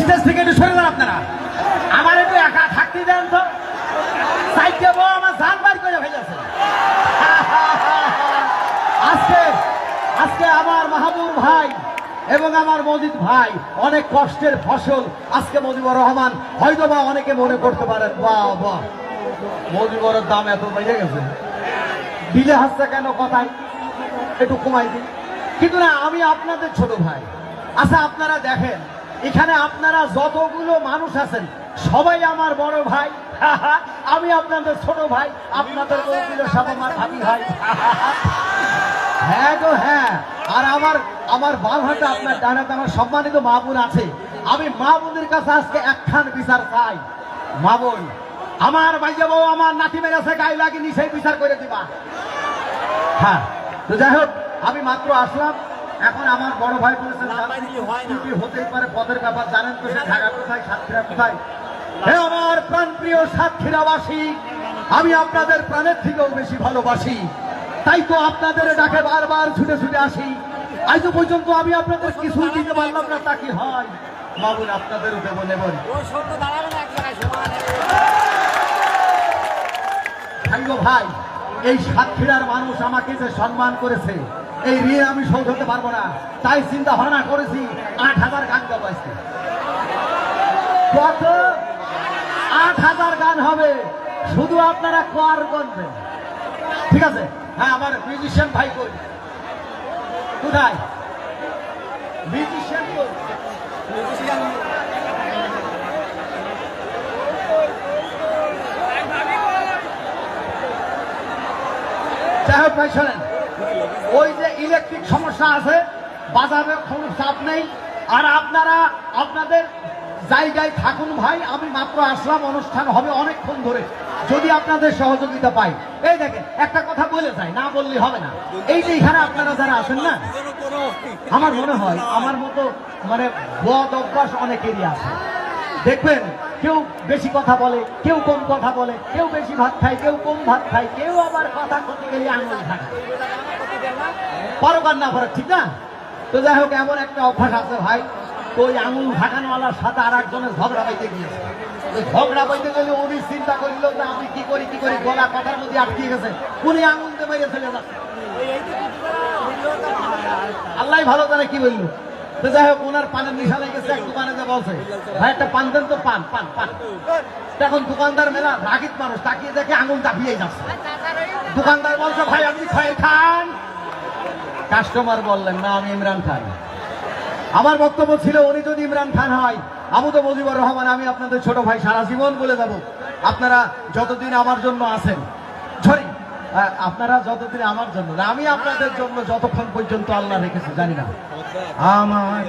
Stage থেকে একটু সরে যান আপনারা, আমার একটু একা থাকতে দেন তো। সাইকে বউ আমার জান বার করে ফেলেছে। আজকে আজকে আমার মাহবুব ভাই এবং আমার মজিদ ভাই অনেক কষ্টের ফসল। আজকে মুজিবুর রহমান হয়তো বা অনেকে মনে করতে পারেন বাহ বাহ মুজিবুরের দাম এত বেড়ে গেছে, দিলে হাসছে কেন কথায় একটু কমাই দিই। কিন্তু না, আমি আপনাদের ছোট ভাই। আচ্ছা আপনারা দেখেন, এখানে আপনারা যতগুলো মানুষ আছেন সবাই আমার বড় ভাই। আমি আপনাদের ছোট ভাই, আপনাদের বউগুলো সব আমার ভাবি ভাই। হ্যাঁ গো হ্যাঁ। আর আমার বাম হাতে আপনার ডান হাতে আমার সম্মানিত মা বোন আছে। আমি মা বোনের কাছে আজকে একখান বিচার চাই। মা বোন, আমার ভাইয়া বউ আমার নাতি মেরেছে, গায়ে লাগেনি, সেই বিচার করে দিবা। হ্যাঁ, তো যাই হোক, আমি মাত্র আসলাম। এখন আমার বড় ভাই বলেছেন হতেই পারে পদের ব্যাপার, জানেন তো, সে ঢাকা কোথায়, সাতক্ষীরা কোথায়। হে আমার প্রাণপ্রিয় সাতক্ষীরাবাসী, আমি আপনাদের প্রাণের থেকেও বেশি ভালোবাসি, তাই তো আপনাদের ডাকে বারবার ছুটে ছুটে আসি। আজ পর্যন্ত আমি আপনাদের কিছুই দিতে পারলাম না, তা কি হয়? মামুন আপনাদেরও দেব নেবেন। ভাই, এই সাতক্ষীরার মানুষ আমাকে যে সম্মান করেছে, এই ঋণ আমি শোধ হতে পারবো না। তাই চিন্তা ভাবনা করেছি ৮,০০০ গান গাবো আজকে। কত? ৮,০০০ গান হবে, শুধু আপনারা কর করবেন, ঠিক আছে? হ্যাঁ, আমার মিউজিশিয়ান ভাই কই? কোথায় মিউজিশিয়ান? যাই হোক ভাই, শোনেন, ওই যে ইলেকট্রিক সমস্যা আছে, বাজারের কোনো চাপ নেই। আর আপনারা আপনাদের জায়গায় থাকুন ভাই। আমি মাত্র আসলাম, অনুষ্ঠান হবে অনেকক্ষণ ধরে, যদি আপনাদের সহযোগিতা পাই। এই দেখেন, একটা কথা বলে যাই, না বললে হবে না। এই যে এখানে আপনারা যারা আছেন না, আমার মনে হয় আমার মতো মানে বদ অভ্যাস অনেকেরই আছে। দেখবেন, কেউ বেশি কথা বলে, কেউ কম কথা বলে, কেউ বেশি ভাত খায়, কেউ কম ভাত খায়, কেউ আবার কথা করতে গেলে আঙুল খায়। পারকার না পারক, ঠিক না? তো যাই হোক, এমন একটা অভ্যাস আছে ভাই, তো ওই আঙুল ফাটানোওয়ালার সাথে আর একজনের ঝগড়া পাইতে গিয়েছে। ওই ঝগড়া পাইতে গেলে উনি চিন্তা করিল যে আমি কি করি গলা কথার মধ্যে আটকে গেছে, উনি আঙুল দিয়ে মেরে ফেলে যাচ্ছে। আল্লাহ ভালো জানে কি বললো। তো যাই হোক, ওনার পানের নিশা লেগেছে। এক দোকানে যে বলছে, ভাই একটা পান দেন তো, পান পান পান। তখন দোকানদার মেলা রাগিত মানুষ, তাকিয়ে দেখে আঙুল দাবিয়ে যাচ্ছে। দোকানদার বলছে, ভাই আপনি খয়ের খান। কাস্টমার বললেন, না আমি ইমরান খান। আমার বক্তব্য ছিল, উনি যদি ইমরান খান হয়, আবু তো মুজিবুর রহমান, আমি আপনাদের ছোট ভাই, সারা জীবন বলে যাব, আপনারা যতদিন আমার জন্য আছেন, সরি আপনারা যতদিন আমার জন্য, আমি আপনাদের জন্য যতক্ষণ পর্যন্ত আল্লাহ রেখেছে জানি না, আমার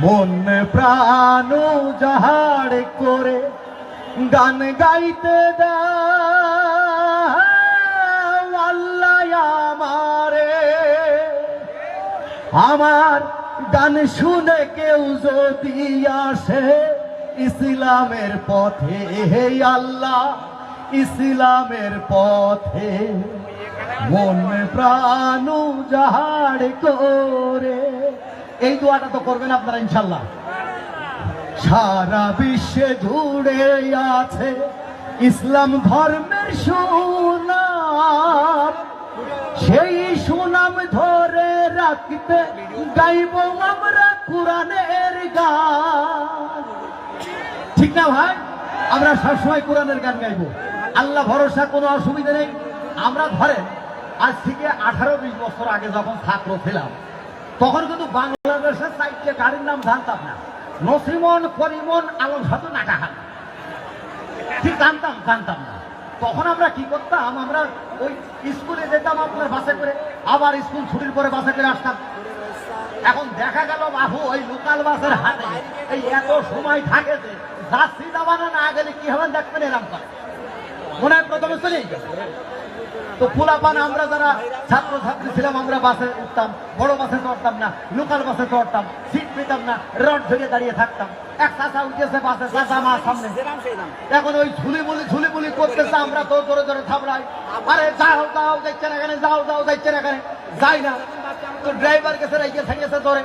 মন প্রাণ জাহাড় করে গান গাইতে দাও আল্লাহ আমারে। আমার গান শুনে কেউ যদি আসে ইসলামের পথে, হে আল্লাহ ইসলামের পথে মন প্রাণ জাহাড় করে। এই দোয়াটা তো করবেন আপনারা ইনশাল্লাহ। সারা বিশ্বে জুড়ে আছে ইসলাম ধর্মের সুনাম, সেই সুনাম ধরে রাখতে গাইব আমরা কোরআনের গান, ঠিক না ভাই? আমরা সবসময় কোরআনের গান গাইব, আল্লাহ ভরসা, কোনো অসুবিধা নেই। আমরা ধরেন আজ থেকে 18-20 বছর আগে যখন ছাত্র ছিলাম, তখন কিন্তু বাংলাদেশের 4টে গাড়ির নাম জানতাম না। নসিমন, করিমন, আলম সাথে নাটাহান, ঠিক জানতাম না। তখন আমরা কি করতাম, আমরা ওই স্কুলে যেতাম আপনার বাসে করে, আবার স্কুল ছুটির পরে বাসে করে আসতাম। এখন দেখা গেল বাবু ওই লোকাল বাসের হাতে এই এত সময় থাকে যে যাচ্ছি যাবানো না গেলে কি হবে দেখবেন, এরকম করে মনে হয় প্রথমে চলেই গেছে। তো পোলাপান আমরা যারা ছাত্র ছাত্রী ছিলাম, আমরা বাসে উঠতাম, বড় বাসে চড়তাম না, লোকাল বাসে চড়তাম, সিট পেতাম না, রড ধরে দাঁড়িয়ে থাকতাম। এক চাচা উঠেছে বাসে, চাচা আমার সামনে, এখন ওই ঝুলি বুলি করতেছে, আমরা তো ধরে ধরে থামড়াই, আরে যাও যাচ্ছে না কেন, যাও যাচ্ছে না কেন, যাই না। তো ড্রাইভার গেছে রেখে থাকেছে ধরে,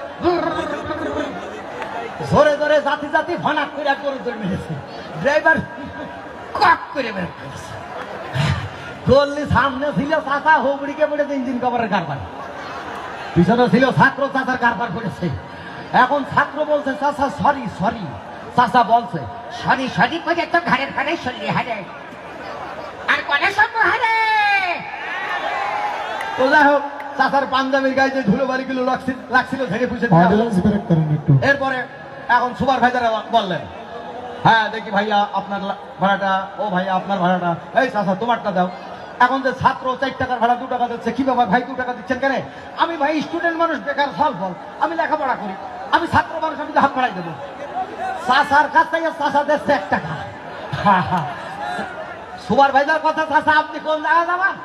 জোরে জোরে জাতি জাতি ভানাক করে গরু দৌড় মেরেছে, ড্রাইভার কক করে বের করেছে। গল্লি সামনে ছিল চাচা, হুবড়িকে পড়েছে ইঞ্জিন কভারের কারবার, পিছনে ছিল ছাত্র, চাচার কারবার করেছে। এখন ছাত্র বলছে চাচা সরি সরি, চাচা বলছে সরি সরি করে তো ঘরের ঘরে সরি হারে আর কনে সব হারে। তো যাই হোক, চাচার পাঞ্জাবির গায়ে যে ধুলো বাড়িগুলো লাগছিল ঝেড়ে পুষে এরপরে এখন সুপারভাইজার বললেন, হ্যাঁ দেখি ভাইয়া আপনার ভাড়াটা, ও ভাইয়া আপনার ভাড়াটা, এই চাচা তোমারটা দাও। এখন যে ছাত্র 4 টাকার ভাড়া 2 টাকা দিচ্ছে, কি ব্যাপার ভাই 2 টাকা দিচ্ছেন কেন? আমি ভাই স্টুডেন্ট মানুষ, বেকার ফল আমি লেখাপড়া করি, আমি ছাত্র মানুষ, আমি হাত ভাড়াই দেবো। চাচার কাছ থেকে চাচা দিচ্ছে 1 টাকা। সুপারভাইজার কথা, চাচা আপনি কোন জায়গা যাবেন?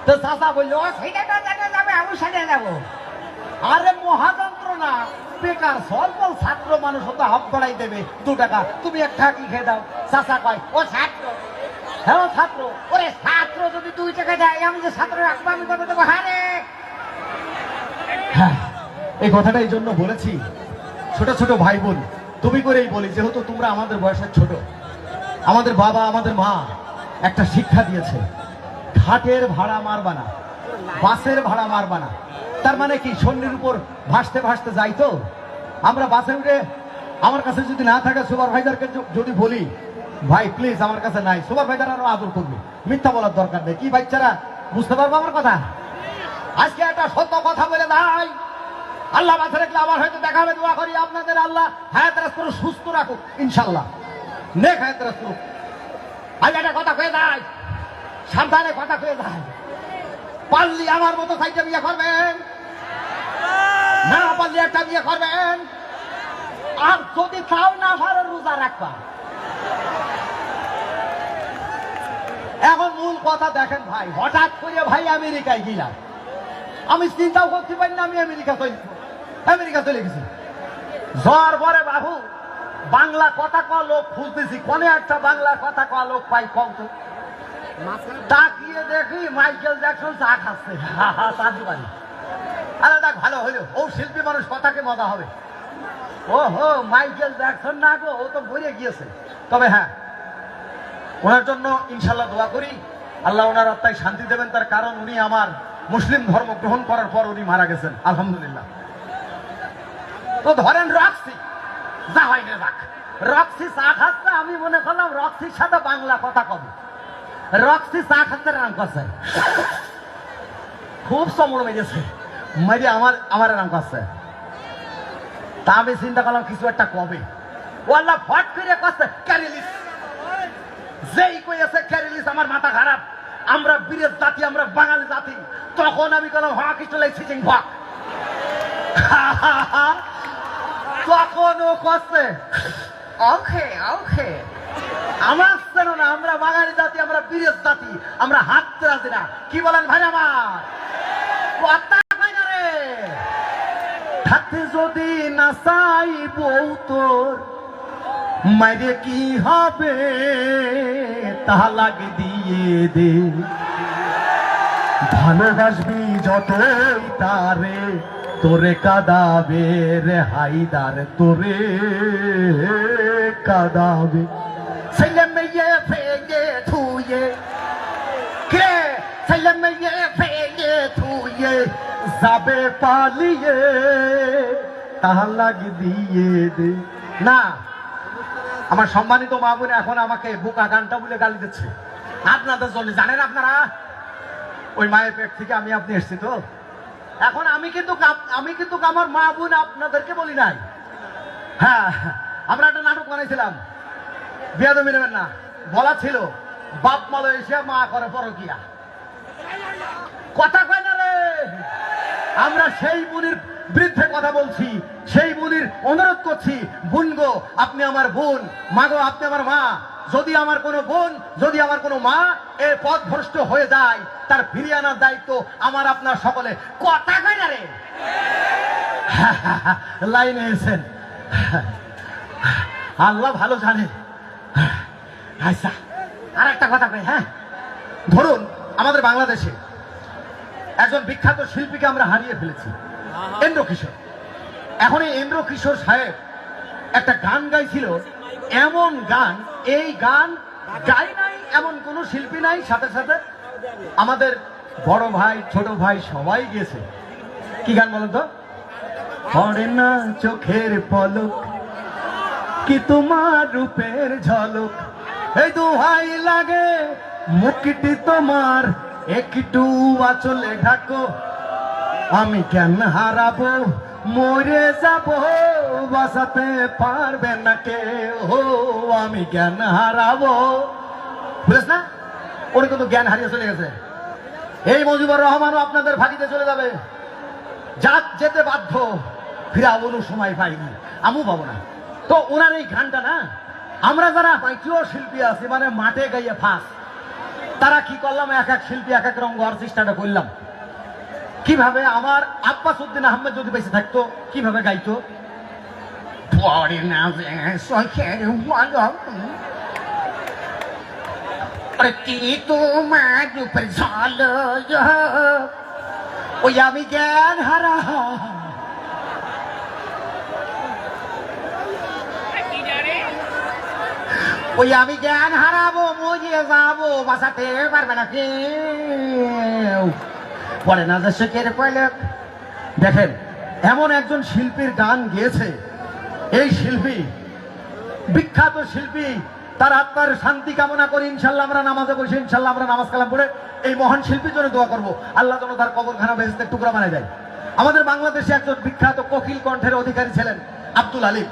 তো চাচা বললো সেইটা জায়গা যাবে, আমি সেটা যাবো। আরে মহাযন্ত্রণা, বেকার সলবল ছাত্র মানুষ হতো হাত ভাড়াই দেবে 2 টাকা, তুমি 1 টাকা কি খেয়ে দাও। চাচা কয় ও ছাত্র, হ্যাঁ ছাত্র, ওরে ছাত্র যদি 2 টাকা দেয়, আমি যে ছাত্র রাখবো আমি কত দেবো? হারে হ্যাঁ, এই কথাটা এই জন্য বলেছি, ছোট ছোট ভাই বোন তুমি করেই বলি, যেহেতু তোমরা আমাদের বয়সের ছোট, আমাদের বাবা আমাদের মা একটা শিক্ষা দিয়েছে, ঘাটের ভাড়া মারবা না, বাসের ভাড়া মারবা না। তার মানে কি, শূন্যের উপর ভাসতে ভাসতে যাই তো আমরা বাসে উঠে, আমার কাছে যদি না থাকে সুপারভাইজারকে যদি বলি ভাই প্লিজ আমার কাছে নাই, সুপারভাইজার আরো আদর করবে, মিথ্যা বলার দরকার নেই। কি বাচ্চারা বুঝতে পারবো আমার কথা? আজকে একটা সত্য কথা বলে ভাই, আল্লাহ বাঁচা রাখলে আবার হয়তো দেখা হবে, দোয়া করি আপনাদের আল্লাহ হায়াত রাজ করে সুস্থ রাখুক ইনশাল্লাহ, নেক হায়াত রাজ করুক। আজ একটা কথা কয়ে যায়, সাবধানে কথা কয়ে যায়, পারলি আমার মতো সাইডে বিয়ে করবেন, না পারলি একটা বিয়ে করবেন, আর যদি তাও না পারো রোজা রাখবা। এখন মূল কথা দেখেন ভাই, হঠাৎ করে ভাই আমেরিকায় গেলাম, আমি চিন্তাও করতে পারি না আমি আমেরিকা চলে গেছি। জ্বর পরে বাবু বাংলা কথা কওয়া লোক খুঁজতেছি, কোনে একটা বাংলা কথা কওয়া লোক পাই কম তো। তাকিয়ে দেখি মাইকেল জ্যাকসন চা খাচ্ছে, চাঁদু বাড়ি। আরে দেখ ভালো হইলো, ও শিল্পী মানুষ, কথাকে মজা হবে। ও হো মাইকেল জ্যাকসন না গো, ও তো মরে গিয়েছে। তবে হ্যাঁ, ওনার জন্য ইনশাল্লাহ দোয়া করি, আল্লাহ ওনার আত্মায় শান্তি দেবেন, তার কারণ উনি আমার মুসলিম ধর্ম গ্রহণ করার পর উনি মারা গেছেন আলহামদুলিল্লাহ। তো ধরেন রক্সি, যা হয় না রাখ, রক্সি চা খাচ্ছে, আমি মনে করলাম রক্সির সাথে বাংলা কথা কবে, রক্সি চা খাচ্ছে রাম করছে, খুব চমড় মেরেছে, মেরে আমার রাম করছে। তা আমি চিন্তা করলাম কিছু একটা কবে, ও আল্লাহ ফট করে করছে ক্যারিলিস, যেই কইছে ক্যারিলিস আমার মাথা খারাপ, আমরা বীরের জাতি, আমরা বাঙালি জাতি। তখন আমি বললাম হা কিছু লাগছে ভাগ, তখন ও করছে ওকে ওকে, আমার চেনো না, আমরা বাঙালি জাতি, আমরা বীরের জাতি, আমরা হাত রাজি না। কি বলেন ভাই আমার কথা কই না রে? থাকতে যদি না চাই বউ তোর মাইরে কি হবে, তালাক দিয়ে দে, ভালোবাসবি যতই তারে, তোরে কাঁদাবে রে হাইদার, তোরে কাঁদাবে। ছেলে মেয়ে ফেলে থুয়ে, কে ছেলে মেয়ে ফেলে থুয়ে যাবে পালিয়ে, তালাক দিয়ে দে। না, আমার সম্মানিত মা বোন এখন আমাকে বোকা গানটা বলে গালি দিচ্ছে, আপনাদের জন্য। জানেন আপনারা, ওই মায়ের পেট থেকে আমি আপনি এসছি তো, এখন আমি কিন্তু আমার মা বোন আপনাদেরকে বলি নাই। হ্যাঁ, আমরা একটা নাটক বানাইছিলাম, বিয়াদবি নেবেন না, বলা ছিল বাপ মালয়েশিয়া মা করে পরকিয়া। কথা কয় না রে? আমরা সেই বোনের বিরুদ্ধে কথা বলছি, সেই বোনের অনুরোধ করছি, বোন গো আপনি আমার বোন, মা গো আপনি আমার মা। যদি আমার কোনো বোন, যদি আমার কোনো মা এর পথ ভ্রষ্ট হয়ে যায়, তার ফিরিয়ে আনার দায়িত্ব আমার আপনার সকলে। কথা কয় না রে? লাইনে এসেছেন, আল্লাহ ভালো জানে। আচ্ছা, আর একটা কথা কই, হ্যাঁ, ধরুন আমাদের বাংলাদেশে একজন বিখ্যাত শিল্পীকে আমরা হারিয়ে ফেলেছি, ইন্দ্র কিশোর। এখন এই ইন্দ্র কিশোর সাহেব একটা গান গাইছিল, এমন গান, এই গান গাই নাই এমন কোন শিল্পী নাই, সাথে সাথে আমাদের বড় ভাই ছোট ভাই সবাই গেছে। কি গান বলেন তো? পড়ে না চোখের পলক কি তোমার রূপের ঝলক, এই দোহাই লাগে মুখটি তোমার একটু আঁচলে ঢাকো, আমি কেন হারাবো মরে যাব বাঁচাতে পারবে না কেউ, আমি জ্ঞান হারাবো। বুঝেছ না? ওরা কিন্তু জ্ঞান হারিয়ে চলে গেছে। এই মুজিবুর রহমানও আপনাদের ফাঁকিতে চলে যাবে, যেতে বাধ্য, ফিরাবো সময় পাইনি, আমু পাবো না। তো ওনার এই গানটা না, আমরা যারা পাইকিও শিল্পী আছি, মানে মাঠে গাইয়ে ফাঁস, তারা কি করলাম, এক এক শিল্পী এক এক রঙ হওয়ার চেষ্টাটা করলাম। কিভাবে আমার আব্বাস উদ্দিন আহমেদ যদি বেঁচে থাকতো কিভাবে গাইতো? পড়ে না চোখের পলক কি তোমার রূপের ঝলক, ওই আমি জ্ঞান হারা, ওই আমি জ্ঞান হারাবো মরিয়ে যাবো বাঁচাতে পারবে না কেউ, পড়ে না যে চোখের পলক। দেখেন, এমন একজন শিল্পীর গান গেয়েছে, এই শিল্পী বিখ্যাত শিল্পী, তার আত্মার শান্তি কামনা করি। ইনশাল্লাহ আমরা নামাজে বসে, ইনশাল্লাহ আমরা নামাজ কালাম পড়ে এই মহান শিল্পীর জন্য দোয়া করবো, আল্লাহ যেন তার কবরখানা বেহেশতের টুকরা বানায় দেয়। আমাদের বাংলাদেশে একজন বিখ্যাত কোকিল কণ্ঠের অধিকারী ছিলেন আব্দুল আলিম।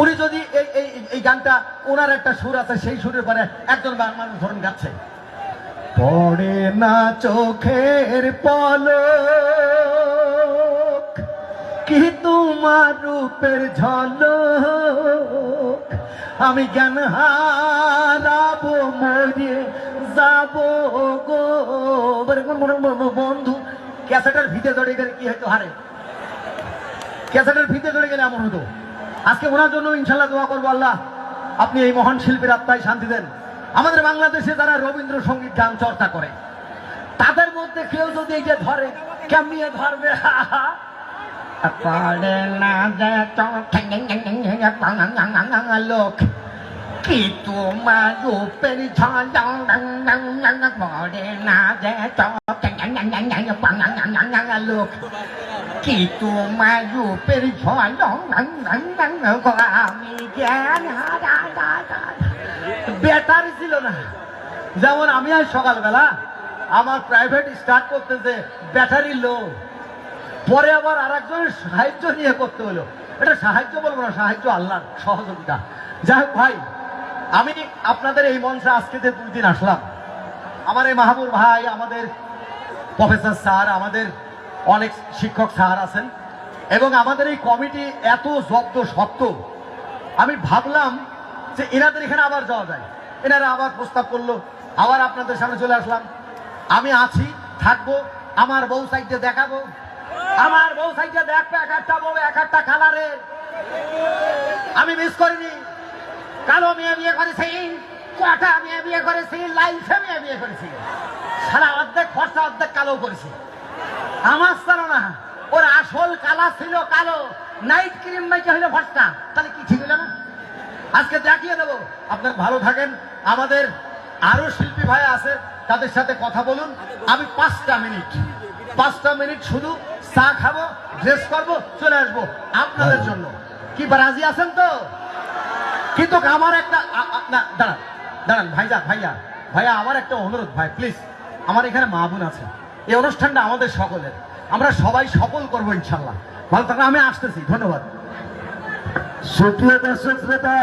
উনি যদি এই গানটা, ওনার একটা সুর আছে, সেই সুরের পরে একজন মানুষ ধরুন গাচ্ছে, পড়ে না চোখের পলক কি তোমার রূপের ঝলক, আমি জ্ঞান হারাবো মরে যাবো গো। বন্ধু, ক্যাসেটের ভিতরে ধরে গেলে কি হয়তো হারে, ক্যাসেটের ভিতরে ধরে গেলে এমন হতো। আজকে ওনার জন্য ইনশাল্লাহ দোয়া করবো, আল্লাহ আপনি এই মহান শিল্পীর আত্মায় শান্তি দেন। আমাদের বাংলাদেশে যারা রবীন্দ্রসঙ্গীত গান চর্চা করে, তাদের মধ্যে কেউ যদি এই যে ধরে, কেমনিয়ে ধরবে? পড়ে না যে লোক কি তোমার রূপের ঝলক, পড়ে না যে লোক কি তোমার রূপের ঝলক, আমি জ্ঞান হারা। ব্যাটারি ছিল না, যেমন আমি আজ সকালবেলা আমার প্রাইভেট স্টার্ট করতেছে, ব্যাটারি লো, পরে আবার আর একজনের সাহায্য নিয়ে করতে হলো। এটা সাহায্য বলবো না, সাহায্য আল্লাহর সহযোগিতা। যাই হোক ভাই, আমি আপনাদের এই মঞ্চে আজকে যে 2 দিন আসলাম, আমার এই মাহবুব ভাই, আমাদের প্রফেসর স্যার, আমাদের অনেক শিক্ষক স্যার আছেন, এবং আমাদের এই কমিটি এত জব্দ সত্ত্বেও আমি ভাবলাম যে এনাদের এখানে আবার যাওয়া যায়। এনারা আবার প্রস্তাব করলো, আবার আপনাদের সামনে চলে আসলাম। আমি আছি, থাকবো, আমার বউ সাইডে দেখাবো, আমার বউ সাইডে দেখবে, এক একটা বউ এক একটা কালারের। আমি মিস করিনি, কালো মেয়ে বিয়ে করেছি, কটা মেয়ে বিয়ে করেছি, লাইফে মেয়ে বিয়ে করেছি, সারা অর্ধেক ফর্সা অর্ধেক কালো করেছি। আমার ছিল না, ওর আসল কালা ছিল কালো, নাইট ক্রিম মেখে হইলো ফর্সা, তাহলে কি ঠিক হলো না? আজকে দেখিয়ে দেবো। আপনার ভালো থাকেন। আমাদের আরো শিল্পী ভাই আছে, তাদের সাথে কথা বলুন। আমি 5টা মিনিট শুধু চা খাবো, ড্রেস করবো, চলে আসবো আপনাদের জন্য। কি রাজি আছেন তো? কিন্তু আমার একটা দাঁড়ান ভাইয়া, আমার একটা অনুরোধ ভাই, প্লিজ। আমার এখানে মা বোন আছে, এই অনুষ্ঠানটা আমাদের সকলের, আমরা সবাই সফল করবো ইনশাল্লাহ। ভালো থাকলে আমি আসতেছি, ধন্যবাদ। সুপ্রিয় দর্শক শ্রোতা।